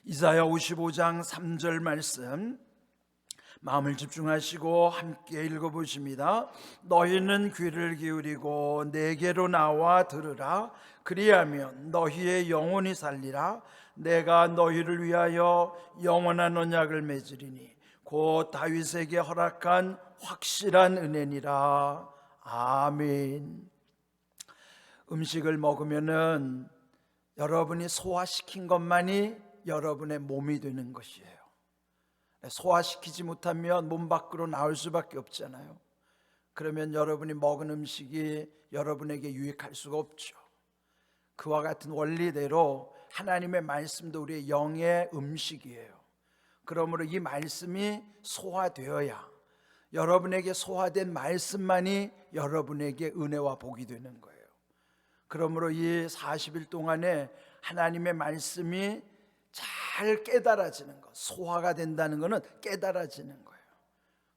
이사야 55장 3절 말씀 마음을 집중하시고 함께 읽어보십니다. 너희는 귀를 기울이고 내게로 나와 들으라. 그리하면 너희의 영혼이 살리라. 내가 너희를 위하여 영원한 언약을 맺으리니 곧 다윗에게 허락한 확실한 은혜니라. 아멘. 음식을 먹으면은 여러분이 소화시킨 것만이 여러분의 몸이 되는 것이에요. 소화시키지 못하면 몸 밖으로 나올 수밖에 없잖아요. 그러면 여러분이 먹은 음식이 여러분에게 유익할 수가 없죠. 그와 같은 원리대로 하나님의 말씀도 우리의 영의 음식이에요. 그러므로 이 말씀이 소화되어야 여러분에게 소화된 말씀만이 여러분에게 은혜와 복이 되는 거예요. 그러므로 이 40일 동안에 하나님의 말씀이 잘 깨달아지는 것, 소화가 된다는 것은 깨달아지는 거예요.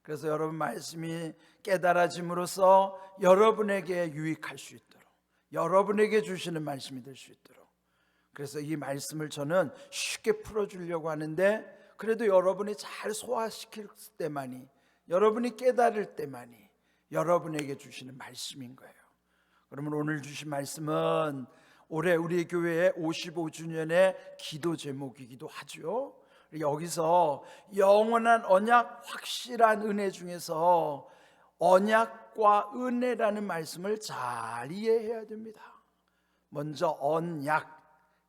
그래서 여러분 말씀이 깨달아짐으로써 여러분에게 유익할 수 있도록, 여러분에게 주시는 말씀이 될 수 있도록, 그래서 이 말씀을 저는 쉽게 풀어주려고 하는데, 그래도 여러분이 잘 소화시킬 때만이, 여러분이 깨달을 때만이 여러분에게 주시는 말씀인 거예요. 그러면 오늘 주신 말씀은 올해 우리 교회의 55주년의 기도 제목이기도 하죠. 여기서 영원한 언약, 확실한 은혜 중에서 언약과 은혜라는 말씀을 잘 이해해야 됩니다. 먼저 언약,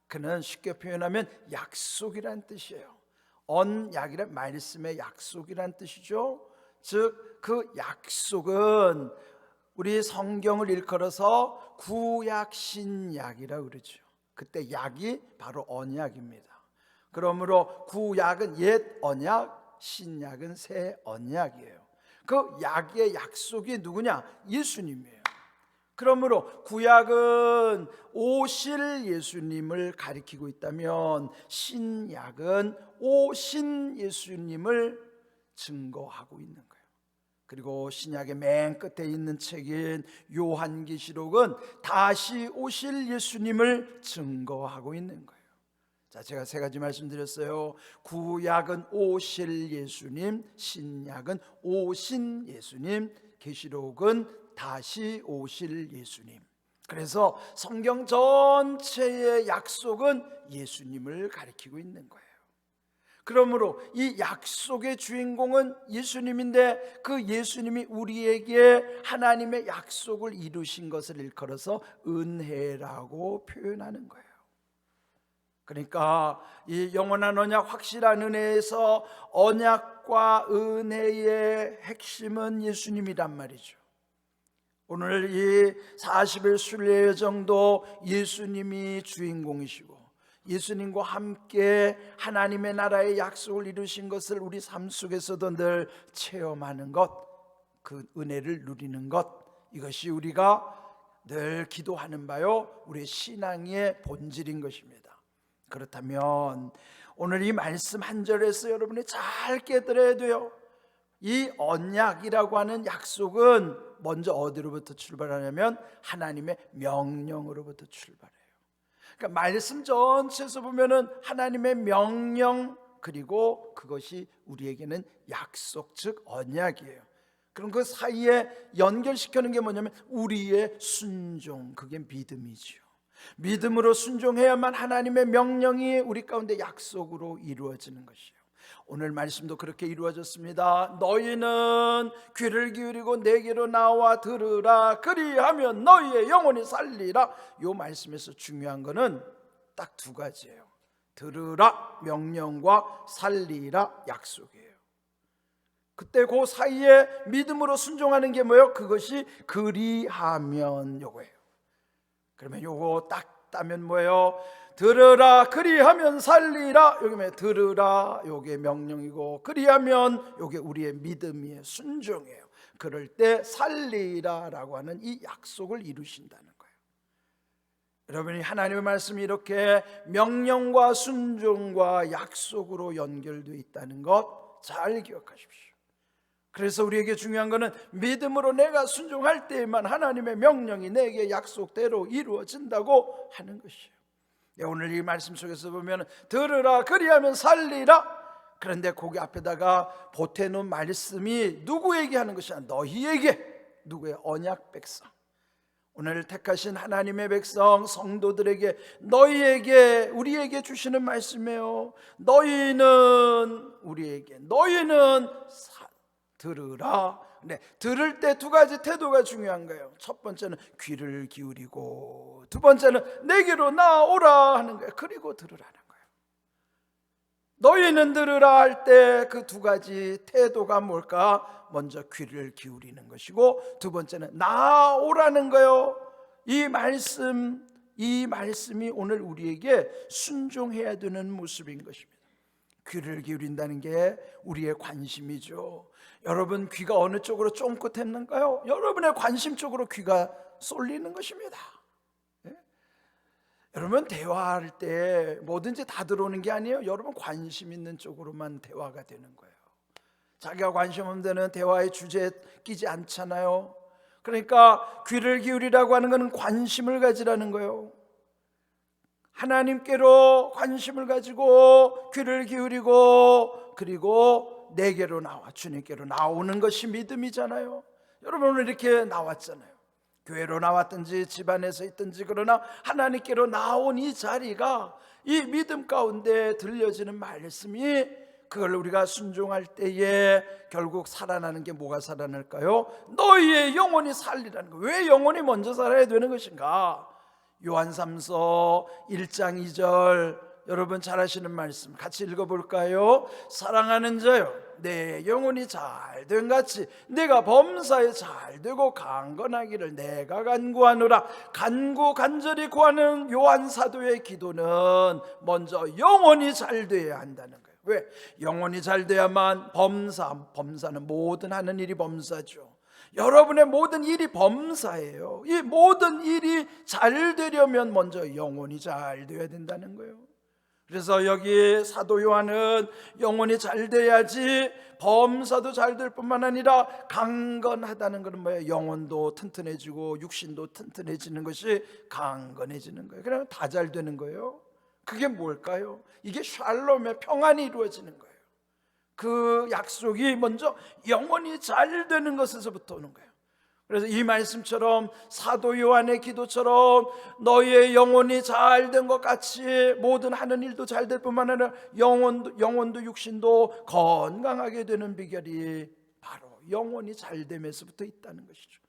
그는 쉽게 표현하면 약속이란 뜻이에요. 언약이란 말씀의 약속이란 뜻이죠. 즉 그 약속은 우리 성경을 일컬어서 구약 신약이라고 그러죠. 그때 약이 바로 언약입니다. 그러므로 구약은 옛 언약, 신약은 새 언약이에요. 그 약의 약속이 누구냐? 예수님이에요. 그러므로 구약은 오실 예수님을 가리키고 있다면 신약은 오신 예수님을 증거하고 있는 거예요. 그리고 신약의 맨 끝에 있는 책인 요한계시록은 다시 오실 예수님을 증거하고 있는 거예요. 자, 제가 세 가지 말씀드렸어요. 구약은 오실 예수님, 신약은 오신 예수님, 계시록은 다시 오실 예수님. 그래서 성경 전체의 약속은 예수님을 가리키고 있는 거예요. 그러므로 이 약속의 주인공은 예수님인데, 그 예수님이 우리에게 하나님의 약속을 이루신 것을 일컬어서 은혜라고 표현하는 거예요. 그러니까 이 영원한 언약, 확실한 은혜에서 언약과 은혜의 핵심은 예수님이란 말이죠. 오늘 이 40일 순례 여정도 예수님이 주인공이시고, 예수님과 함께 하나님의 나라의 약속을 이루신 것을 우리 삶 속에서도 늘 체험하는 것, 그 은혜를 누리는 것, 이것이 우리가 늘 기도하는 바요, 우리의 신앙의 본질인 것입니다. 그렇다면 오늘 이 말씀 한 절에서 여러분이 잘 깨달아야 돼요. 이 언약이라고 하는 약속은 먼저 어디로부터 출발하냐면 하나님의 명령으로부터 출발해요. 그러니까 말씀 전체에서 보면은 하나님의 명령, 그리고 그것이 우리에게는 약속, 즉 언약이에요. 그럼 그 사이에 연결시키는 게 뭐냐면 우리의 순종, 그게 믿음이죠. 믿음으로 순종해야만 하나님의 명령이 우리 가운데 약속으로 이루어지는 것이에요. 오늘 말씀도 그렇게 이루어졌습니다. 너희는 귀를 기울이고 내게로 나와 들으라. 그리하면 너희의 영혼이 살리라. 이 말씀에서 중요한 거는 딱 두 가지예요. 들으라 명령과 살리라 약속이에요. 그때 그 사이에 믿음으로 순종하는 게 뭐예요? 그것이 그리하면 요거예요. 그러면 요거 딱 따면 뭐예요? 들으라 그리하면 살리라. 여기 들으라 요게 명령이고, 그리하면 요게 우리의 믿음이에요, 순종이에요. 그럴 때 살리라라고 하는 이 약속을 이루신다는 거예요. 여러분이 하나님의 말씀이 이렇게 명령과 순종과 약속으로 연결되어 있다는 것 잘 기억하십시오. 그래서 우리에게 중요한 것은 믿음으로 내가 순종할 때에만 하나님의 명령이 내게 약속대로 이루어진다고 하는 것이에요. 오늘 이 말씀 속에서 보면 들으라 그리하면 살리라. 그런데 거기 앞에다가 보태놓은 말씀이 누구에게 하는 것이 아니라 너희에게. 누구의? 언약 백성. 오늘 택하신 하나님의 백성 성도들에게, 너희에게, 우리에게 주시는 말씀이에요. 너희는 우리에게, 너희는 들으라. 근데 들을 때 두 가지 태도가 중요한 거예요. 첫 번째는 귀를 기울이고, 두 번째는 내게로 나오라 하는 거예요. 그리고 들으라는 거예요. 너희는 들으라 할 때 그 두 가지 태도가 뭘까? 먼저 귀를 기울이는 것이고, 두 번째는 나오라는 거예요. 이 말씀이 오늘 우리에게 순종해야 되는 모습인 것입니다. 귀를 기울인다는 게 우리의 관심이죠. 여러분 귀가 어느 쪽으로 쫑긋했는가요? 여러분의 관심 쪽으로 귀가 쏠리는 것입니다. 여러분 대화할 때 뭐든지 다 들어오는 게 아니에요. 여러분 관심 있는 쪽으로만 대화가 되는 거예요. 자기가 관심 없는 데는 대화의 주제에 끼지 않잖아요. 그러니까 귀를 기울이라고 하는 것은 관심을 가지라는 거예요. 하나님께로 관심을 가지고 귀를 기울이고, 그리고 내게로 나와, 주님께로 나오는 것이 믿음이잖아요. 여러분 오늘 이렇게 나왔잖아요. 교회로 나왔든지 집안에서 있든지, 그러나 하나님께로 나온 이 자리가, 이 믿음 가운데 들려지는 말씀이, 그걸 우리가 순종할 때에 결국 살아나는 게 뭐가 살아날까요? 너희의 영혼이 살리라는 거예요. 왜 영혼이 먼저 살아야 되는 것인가? 요한 3서 1장 2절, 여러분 잘 아시는 말씀 같이 읽어볼까요? 사랑하는 자여, 내 영혼이 잘된 같이 내가 범사에 잘되고 강건하기를 내가 간구하노라. 간절히 구하는 요한 사도의 기도는 먼저 영혼이 잘되어야 한다는 거예요. 왜? 영혼이 잘돼야만 범사는 모든 하는 일이 범사죠. 여러분의 모든 일이 범사예요. 이 모든 일이 잘 되려면 먼저 영혼이 잘 되어야 된다는 거예요. 그래서 여기 사도 요한은 영혼이 잘 돼야지 범사도 잘 될 뿐만 아니라 강건하다는 것은 뭐예요? 영혼도 튼튼해지고 육신도 튼튼해지는 것이 강건해지는 거예요. 그러면 다 잘 되는 거예요. 그게 뭘까요? 이게 샬롬의 평안이 이루어지는 거예요. 그 약속이 먼저 영혼이 잘 되는 것에서부터 오는 거예요. 그래서 이 말씀처럼 사도 요한의 기도처럼 너희의 영혼이 잘 된 것 같이 모든 하는 일도 잘 될 뿐만 아니라 영혼도 육신도 건강하게 되는 비결이 바로 영혼이 잘 됨에서부터 있다는 것이죠.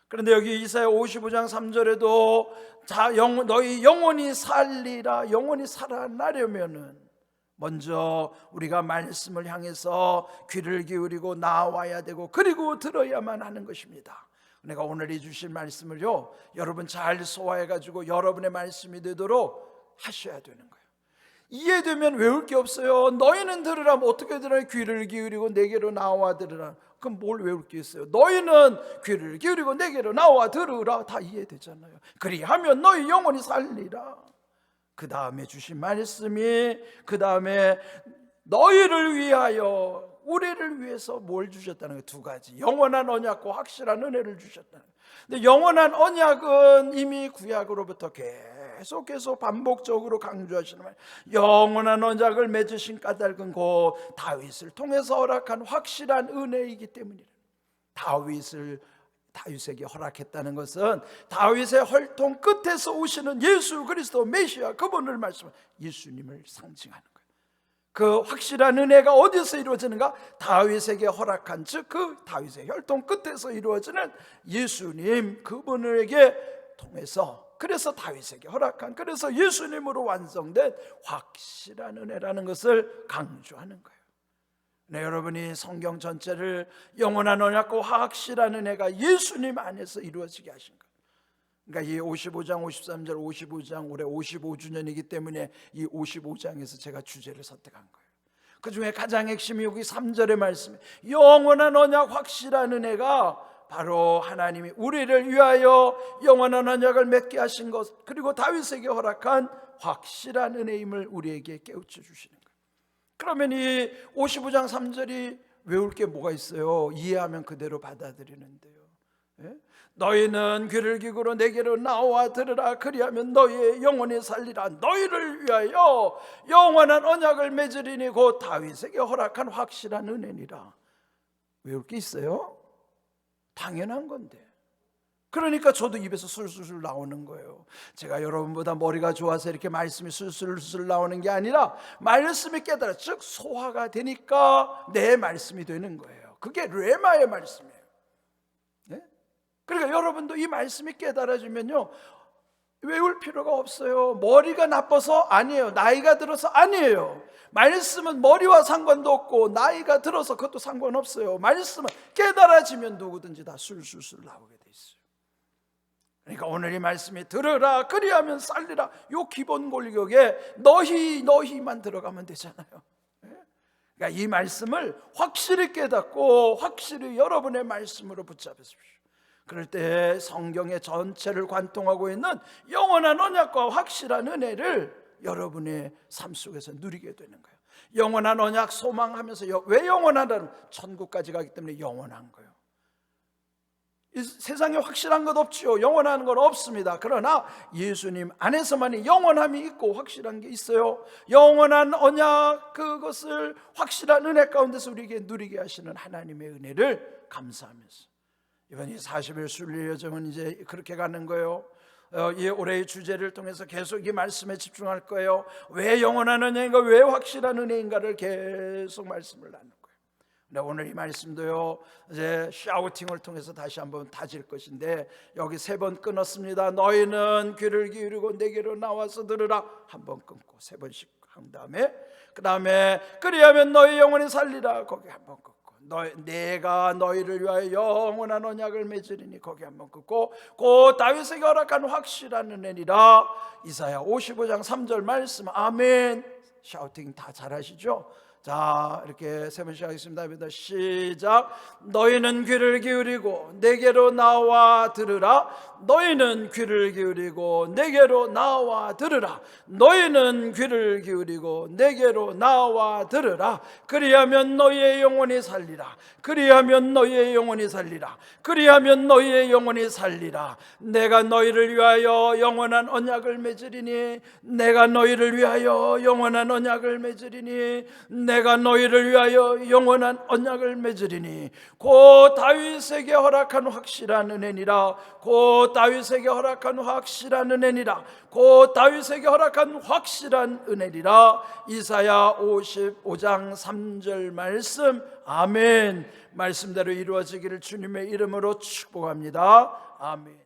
그런데 여기 이사야 55장 3절에도 너희 영혼이 살리라, 영혼이 살아나려면은 먼저 우리가 말씀을 향해서 귀를 기울이고 나와야 되고, 그리고 들어야만 하는 것입니다. 내가 오늘 이 주신 말씀을요, 여러분 잘 소화해가지고 여러분의 말씀이 되도록 하셔야 되는 거예요. 이해되면 외울 게 없어요. 너희는 들으라. 어떻게 들어요? 귀를 기울이고 내게로 나와 들으라. 그럼 뭘 외울 게 있어요? 너희는 귀를 기울이고 내게로 나와 들으라. 다 이해되잖아요. 그리하면 너희 영혼이 살리라. 그 다음에 주신 말씀이, 그 다음에 너희를 위하여, 우리를 위해서 뭘 주셨다는 거예요? 두 가지, 영원한 언약과 확실한 은혜를 주셨다는 거예요. 근데 영원한 언약은 이미 구약으로부터 계속 반복적으로 강조하시는 말, 영원한 언약을 맺으신 까닭은 곧 다윗을 통해서 허락한 확실한 은혜이기 때문이래. 다윗에게 허락했다는 것은 다윗의 혈통 끝에서 오시는 예수 그리스도 메시아, 그분을 말씀하는 예수님을 상징하는 거예요. 그 확실한 은혜가 어디서 이루어지는가? 다윗에게 허락한, 즉 그 다윗의 혈통 끝에서 이루어지는 예수님, 그분에게 통해서, 그래서 다윗에게 허락한, 그래서 예수님으로 완성된 확실한 은혜라는 것을 강조하는 거예요. 네, 여러분이 성경 전체를 영원한 언약과 확실한 은혜가 예수님 안에서 이루어지게 하신 거예요. 그러니까 이 55장, 53절, 55장 올해 55주년이기 때문에 이 55장에서 제가 주제를 선택한 거예요. 그 중에 가장 핵심이 여기 3절의 말씀에, 영원한 언약 확실한 은혜가 바로 하나님이 우리를 위하여 영원한 언약을 맺게 하신 것, 그리고 다윗에게 허락한 확실한 은혜임을 우리에게 깨우쳐 주시는 거예요. 그러면 이 55장 3절이 외울 게 뭐가 있어요? 이해하면 그대로 받아들이는데요. 너희는 귀를 기울여 내게로 나와 들으라. 그리하면 너희의 영혼이 살리라. 너희를 위하여 영원한 언약을 맺으리니 곧 다윗에게 허락한 확실한 은혜니라. 외울 게 있어요? 당연한 건데. 그러니까 저도 입에서 술술 나오는 거예요. 제가 여러분보다 머리가 좋아서 이렇게 말씀이 술술 나오는 게 아니라 말씀이 깨달아, 즉 소화가 되니까 내 말씀이 되는 거예요. 그게 레마의 말씀이에요. 네? 그러니까 여러분도 이 말씀이 깨달아지면요, 외울 필요가 없어요. 머리가 나빠서 아니에요. 나이가 들어서 아니에요. 말씀은 머리와 상관도 없고 나이가 들어서 그것도 상관없어요. 말씀은 깨달아지면 누구든지 다 술술술 나오게 돼 있어요. 그러니까 오늘 이 말씀이 들으라 그리하면 살리라, 요 기본 골격에 너희만 들어가면 되잖아요. 그러니까 이 말씀을 확실히 깨닫고 확실히 여러분의 말씀으로 붙잡으십시오. 그럴 때 성경의 전체를 관통하고 있는 영원한 언약과 확실한 은혜를 여러분의 삶 속에서 누리게 되는 거예요. 영원한 언약 소망하면서, 왜 영원하다는, 천국까지 가기 때문에 영원한 거예요. 이 세상에 확실한 것 없지요. 영원한 건 없습니다. 그러나 예수님 안에서만이 영원함이 있고 확실한 게 있어요. 영원한 언약, 그것을 확실한 은혜 가운데서 우리에게 누리게 하시는 하나님의 은혜를 감사하면서, 이번 이 40일 순례 여정은 이제 그렇게 가는 거예요. 이 올해의 주제를 통해서 계속 이 말씀에 집중할 거예요. 왜 영원한 은혜인가, 왜 확실한 은혜인가를 계속 말씀을 나눌 거예요. 근데 오늘 이 말씀도요, 이제 샤우팅을 통해서 다시 한번 다질 것인데, 여기 3번 끊었습니다. 너희는 귀를 기울이고 내게로 나와서 들으라. 한 번 끊고 3번씩 한 다음에, 그 다음에 그리하면 너희 영혼이 살리라. 거기 한 번 끊고, 내가 너희를 위하여 영원한 언약을 맺으리니 거기 한번 끊고, 곧 다윗에게 허락한 확실한 은혜니라. 이사야 55장 3절 말씀. 아멘. 샤우팅 다 잘하시죠? 자, 이렇게 3번씩 하겠습니다. 시작. 너희는 귀를 기울이고 내게로 나와 들으라. 너희는 귀를 기울이고 내게로 나와 들으라. 너희는 귀를 기울이고 내게로 나와 들으라. 그리하면 너희의 영혼이 살리라. 그리하면 너희의 영혼이 살리라. 그리하면 너희의 영혼이 살리라. 내가 너희를 위하여 영원한 언약을 맺으리니, 내가 너희를 위하여 영원한 언약을 맺으리니, 내가 너희를 위하여 영원한 언약을 맺으리니, 곧 다윗에게 허락한 확실한 은혜니라. 곧 다윗에게 허락한 확실한 은혜니라. 곧 다윗에게 허락한 확실한 은혜니라. 이사야 55장 3절 말씀. 아멘. 말씀대로 이루어지기를 주님의 이름으로 축복합니다. 아멘.